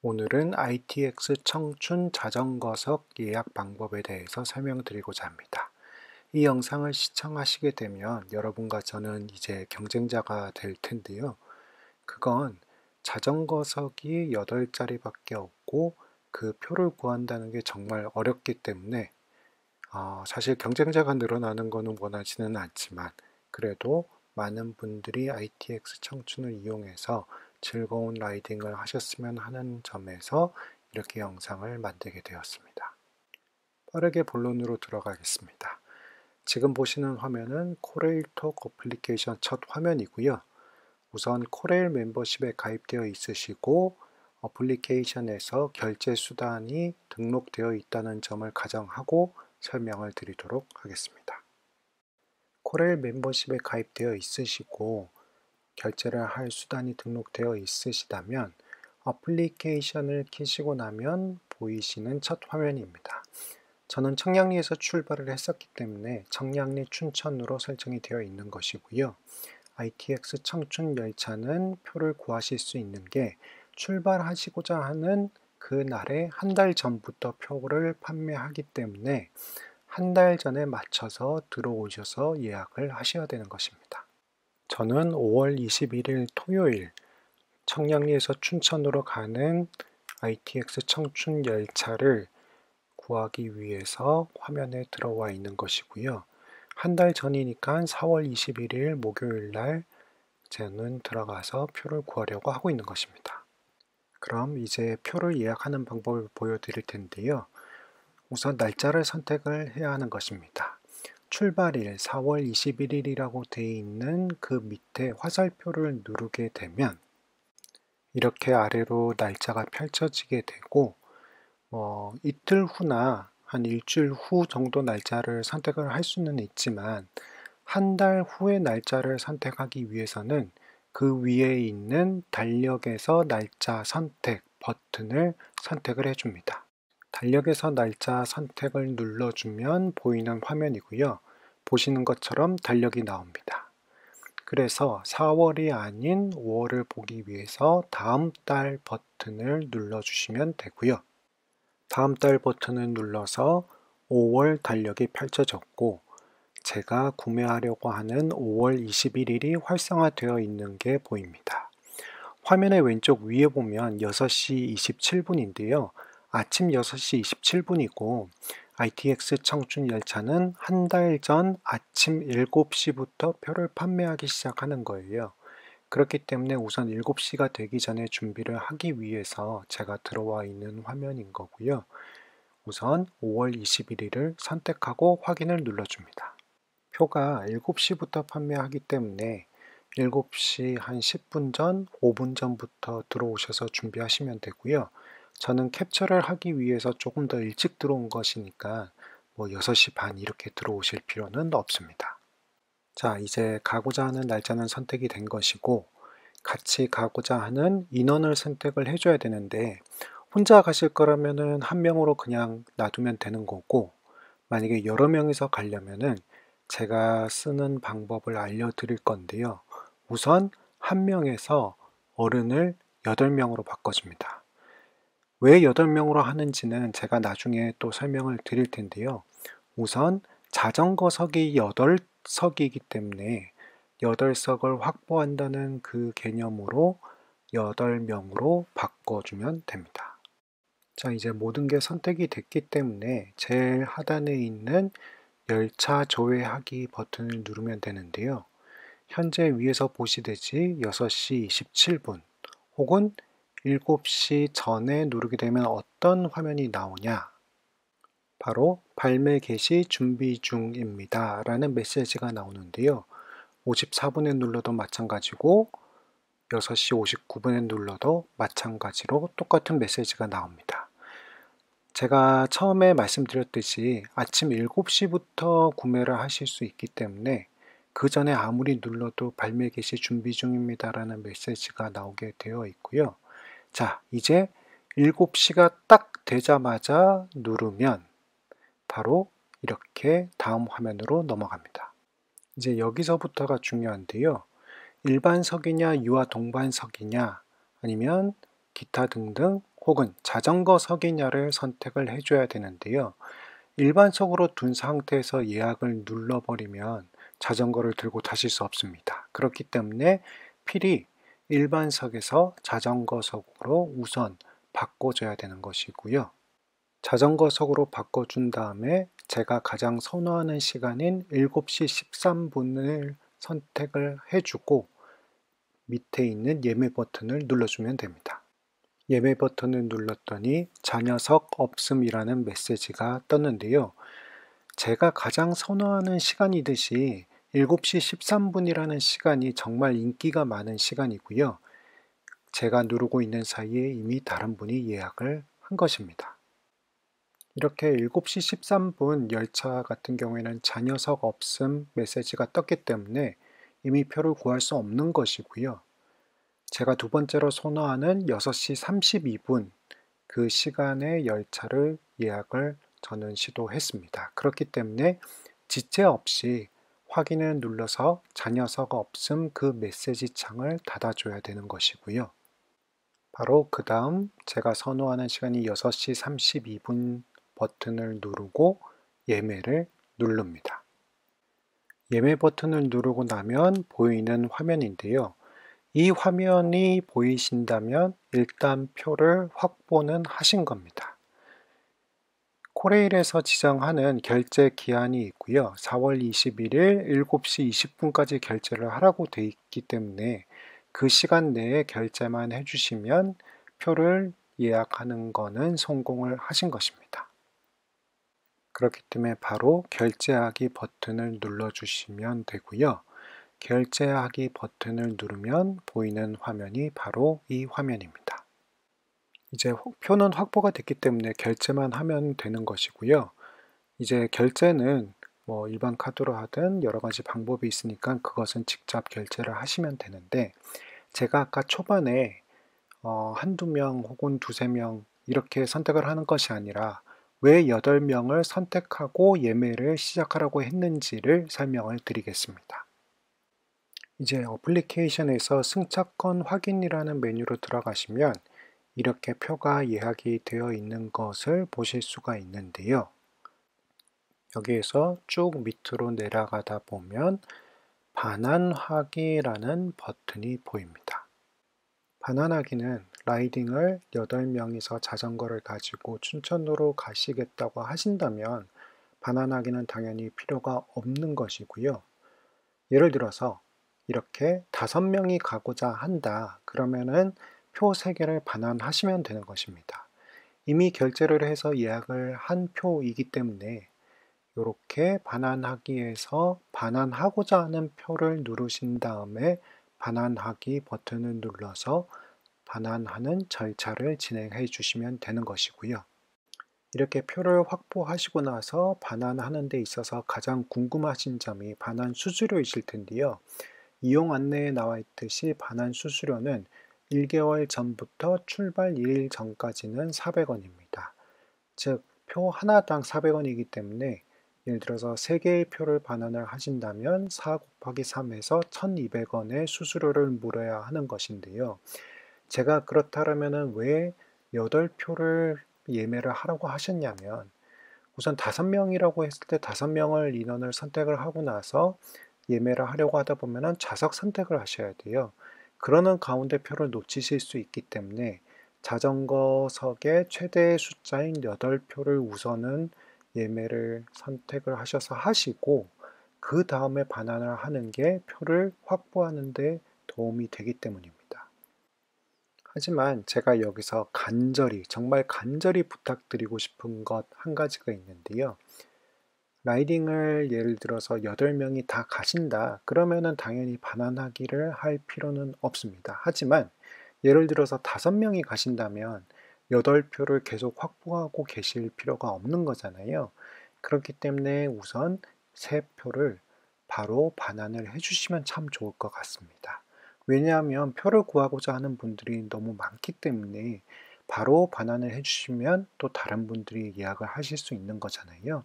오늘은 ITX 청춘 자전거석 예약 방법에 대해서 설명드리고자 합니다. 이 영상을 시청하시게 되면 여러분과 저는 이제 경쟁자가 될 텐데요. 그건 자전거석이 8자리밖에 없고 그 표를 구한다는 게 정말 어렵기 때문에 사실 경쟁자가 늘어나는 거는 원하지는 않지만 그래도 많은 분들이 ITX 청춘을 이용해서 즐거운 라이딩을 하셨으면 하는 점에서 이렇게 영상을 만들게 되었습니다. 빠르게 본론으로 들어가겠습니다. 지금 보시는 화면은 코레일톡 어플리케이션 첫 화면이고요. 우선 코레일 멤버십에 가입되어 있으시고 어플리케이션에서 결제 수단이 등록되어 있다는 점을 가정하고 설명을 드리도록 하겠습니다. 코레일 멤버십에 가입되어 있으시고 결제를 할 수단이 등록되어 있으시다면 어플리케이션을 켜시고 나면 보이시는 첫 화면입니다. 저는 청량리에서 출발을 했었기 때문에 청량리 춘천으로 설정이 되어 있는 것이고요. ITX 청춘 열차는 표를 구하실 수 있는 게 출발하시고자 하는 그날의 한 달 전부터 표를 판매하기 때문에 한 달 전에 맞춰서 들어오셔서 예약을 하셔야 되는 것입니다. 저는 5월 21일 토요일 청량리에서 춘천으로 가는 ITX 청춘 열차를 구하기 위해서 화면에 들어와 있는 것이고요. 한 달 전이니까 4월 21일 목요일 날 저는 들어가서 표를 구하려고 하고 있는 것입니다. 그럼 이제 표를 예약하는 방법을 보여드릴 텐데요. 우선 날짜를 선택을 해야 하는 것입니다. 출발일 4월 21일이라고 되어 있는 그 밑에 화살표를 누르게 되면 이렇게 아래로 날짜가 펼쳐지게 되고 이틀 후나 한 일주일 후 정도 날짜를 선택을 할 수는 있지만 한 달 후의 날짜를 선택하기 위해서는 그 위에 있는 달력에서 날짜 선택 버튼을 선택을 해줍니다. 달력에서 날짜 선택을 눌러주면 보이는 화면이고요. 보시는 것처럼 달력이 나옵니다. 그래서 4월이 아닌 5월을 보기 위해서 다음 달 버튼을 눌러주시면 되고요. 다음 달 버튼을 눌러서 5월 달력이 펼쳐졌고 제가 구매하려고 하는 5월 21일이 활성화되어 있는 게 보입니다. 화면의 왼쪽 위에 보면 6시 27분인데요. 아침 6시 27분이고 ITX 청춘 열차는 한 달 전 아침 7시부터 표를 판매하기 시작하는 거예요. 그렇기 때문에 우선 7시가 되기 전에 준비를 하기 위해서 제가 들어와 있는 화면인 거고요. 우선 5월 21일을 선택하고 확인을 눌러줍니다. 표가 7시부터 판매하기 때문에 7시 한 10분 전, 5분 전부터 들어오셔서 준비하시면 되고요. 저는 캡처를 하기 위해서 조금 더 일찍 들어온 것이니까 6시 반 이렇게 들어오실 필요는 없습니다. 자, 이제 가고자 하는 날짜는 선택이 된 것이고 같이 가고자 하는 인원을 선택을 해줘야 되는데 혼자 가실 거라면은 한 명으로 그냥 놔두면 되는 거고 만약에 여러 명이서 가려면은 제가 쓰는 방법을 알려드릴 건데요. 우선 한 명에서 어른을 8명으로 바꿔줍니다. 왜 8명으로 하는지는 제가 나중에 또 설명을 드릴 텐데요. 우선 자전거석이 8석이기 때문에 8석을 확보한다는 그 개념으로 8명으로 바꿔주면 됩니다. 자, 이제 모든 게 선택이 됐기 때문에 제일 하단에 있는 열차 조회하기 버튼을 누르면 되는데요. 현재 위에서 보시듯이 6시 27분 혹은 7시 전에 누르게 되면 어떤 화면이 나오냐? 바로 발매 개시 준비 중입니다 라는 메시지가 나오는데요. 54분에 눌러도 마찬가지고 6시 59분에 눌러도 마찬가지로 똑같은 메시지가 나옵니다. 제가 처음에 말씀드렸듯이 아침 7시부터 구매를 하실 수 있기 때문에 그 전에 아무리 눌러도 발매 개시 준비 중입니다 라는 메시지가 나오게 되어 있고요. 자, 이제 7시가 딱 되자마자 누르면 바로 이렇게 다음 화면으로 넘어갑니다. 이제 여기서부터가 중요한데요. 일반석이냐 유아 동반석이냐 아니면 기타 등등 혹은 자전거석이냐를 선택을 해줘야 되는데요. 일반석으로 둔 상태에서 예약을 눌러버리면 자전거를 들고 타실 수 없습니다. 그렇기 때문에 필히 일반석에서 자전거석으로 우선 바꿔줘야 되는 것이고요. 자전거석으로 바꿔준 다음에 제가 가장 선호하는 시간인 7시 13분을 선택을 해주고 밑에 있는 예매 버튼을 눌러주면 됩니다. 예매 버튼을 눌렀더니 자녀석 없음이라는 메시지가 떴는데요. 제가 가장 선호하는 시간이듯이 7시 13분이라는 시간이 정말 인기가 많은 시간이고요. 제가 누르고 있는 사이에 이미 다른 분이 예약을 한 것입니다. 이렇게 7시 13분 열차 같은 경우에는 자녀석 없음 메시지가 떴기 때문에 이미 표를 구할 수 없는 것이고요. 제가 두 번째로 선호하는 6시 32분 그 시간의 열차를 예약을 저는 시도했습니다. 그렇기 때문에 지체 없이 확인을 눌러서 자녀석 없음 그 메시지 창을 닫아줘야 되는 것이고요. 바로 그 다음 제가 선호하는 시간이 6시 32분 버튼을 누르고 예매를 누릅니다. 예매 버튼을 누르고 나면 보이는 화면인데요. 이 화면이 보이신다면 일단 표를 확보는 하신 겁니다. 코레일에서 지정하는 결제 기한이 있고요. 4월 21일 7시 20분까지 결제를 하라고 되어 있기 때문에 그 시간 내에 결제만 해주시면 표를 예약하는 거는 성공을 하신 것입니다. 그렇기 때문에 바로 결제하기 버튼을 눌러주시면 되고요. 결제하기 버튼을 누르면 보이는 화면이 바로 이 화면입니다. 이제 표는 확보가 됐기 때문에 결제만 하면 되는 것이고요. 이제 결제는 뭐 일반 카드로 하든 여러 가지 방법이 있으니까 그것은 직접 결제를 하시면 되는데 제가 아까 초반에 한두 명 혹은 두세 명 이렇게 선택을 하는 것이 아니라 왜 8명을 선택하고 예매를 시작하라고 했는지를 설명을 드리겠습니다. 이제 어플리케이션에서 승차권 확인이라는 메뉴로 들어가시면 이렇게 표가 예약이 되어 있는 것을 보실 수가 있는데요. 여기에서 쭉 밑으로 내려가다 보면 반환하기라는 버튼이 보입니다. 반환하기는 라이딩을 8명이서 자전거를 가지고 춘천으로 가시겠다고 하신다면 반환하기는 당연히 필요가 없는 것이고요. 예를 들어서 이렇게 5명이 가고자 한다. 그러면은 표 3개를 반환하시면 되는 것입니다. 이미 결제를 해서 예약을 한 표이기 때문에 이렇게 반환하기에서 반환하고자 하는 표를 누르신 다음에 반환하기 버튼을 눌러서 반환하는 절차를 진행해 주시면 되는 것이고요. 이렇게 표를 확보하시고 나서 반환하는 데 있어서 가장 궁금하신 점이 반환 수수료이실 텐데요. 이용 안내에 나와 있듯이 반환 수수료는 1개월 전부터 출발 1일 전까지는 400원입니다. 즉, 표 하나당 400원이기 때문에 예를 들어서 3개의 표를 반환을 하신다면 4 곱하기 3에서 1200원의 수수료를 물어야 하는 것인데요. 제가 그렇다면은 왜 8표를 예매를 하라고 하셨냐면 우선 5명이라고 했을 때 5명을 인원을 선택을 하고 나서 예매를 하려고 하다 보면은 좌석 선택을 하셔야 돼요. 그러는 가운데 표를 놓치실 수 있기 때문에 자전거석의 최대 숫자인 8표를 우선은 예매를 선택을 하셔서 하시고 그 다음에 반환을 하는 게 표를 확보하는 데 도움이 되기 때문입니다. 하지만 제가 여기서 간절히, 정말 간절히 부탁드리고 싶은 것 한 가지가 있는데요. 라이딩을 예를 들어서 8명이 다 가신다. 그러면은 당연히 반환하기를 할 필요는 없습니다. 하지만 예를 들어서 5명이 가신다면 8표를 계속 확보하고 계실 필요가 없는 거잖아요. 그렇기 때문에 우선 3표를 바로 반환을 해주시면 참 좋을 것 같습니다. 왜냐하면 표를 구하고자 하는 분들이 너무 많기 때문에 바로 반환을 해주시면 또 다른 분들이 예약을 하실 수 있는 거잖아요.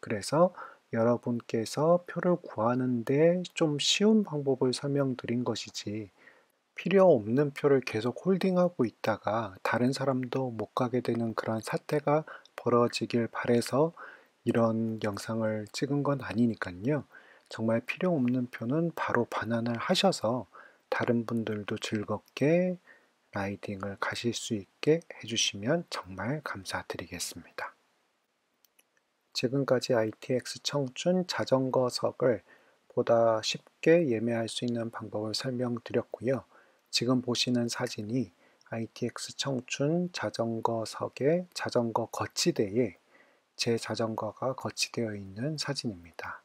그래서 여러분께서 표를 구하는데 좀 쉬운 방법을 설명드린 것이지 필요 없는 표를 계속 홀딩하고 있다가 다른 사람도 못 가게 되는 그런 사태가 벌어지길 바라서 이런 영상을 찍은 건 아니니깐요. 정말 필요 없는 표는 바로 반환을 하셔서 다른 분들도 즐겁게 라이딩을 가실 수 있게 해주시면 정말 감사드리겠습니다. 지금까지 ITX 청춘 자전거석을 보다 쉽게 예매할 수 있는 방법을 설명드렸고요. 지금 보시는 사진이 ITX 청춘 자전거석의 자전거 거치대에 제 자전거가 거치되어 있는 사진입니다.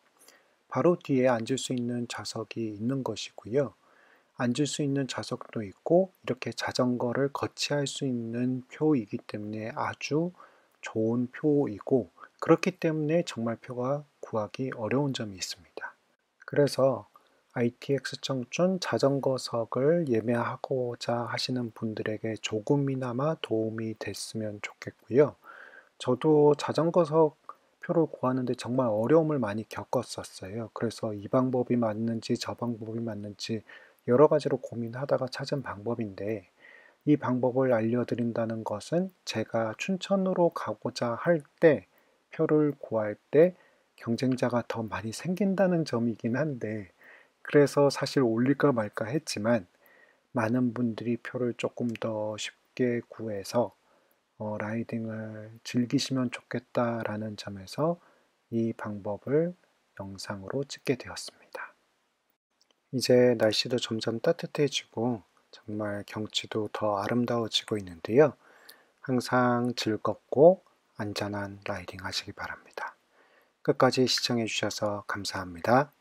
바로 뒤에 앉을 수 있는 좌석이 있는 것이고요. 앉을 수 있는 좌석도 있고 이렇게 자전거를 거치할 수 있는 표이기 때문에 아주 좋은 표이고, 그렇기 때문에 정말 표가 구하기 어려운 점이 있습니다. 그래서 ITX 청춘 자전거석을 예매하고자 하시는 분들에게 조금이나마 도움이 됐으면 좋겠고요. 저도 자전거석 표를 구하는데 정말 어려움을 많이 겪었었어요. 그래서 이 방법이 맞는지 저 방법이 맞는지 여러 가지로 고민하다가 찾은 방법인데, 이 방법을 알려드린다는 것은 제가 춘천으로 가고자 할 때 표를 구할 때 경쟁자가 더 많이 생긴다는 점이긴 한데, 그래서 사실 올릴까 말까 했지만 많은 분들이 표를 조금 더 쉽게 구해서 라이딩을 즐기시면 좋겠다라는 점에서 이 방법을 영상으로 찍게 되었습니다. 이제 날씨도 점점 따뜻해지고 정말 경치도 더 아름다워지고 있는데요. 항상 즐겁고 안전한 라이딩 하시기 바랍니다. 끝까지 시청해 주셔서 감사합니다.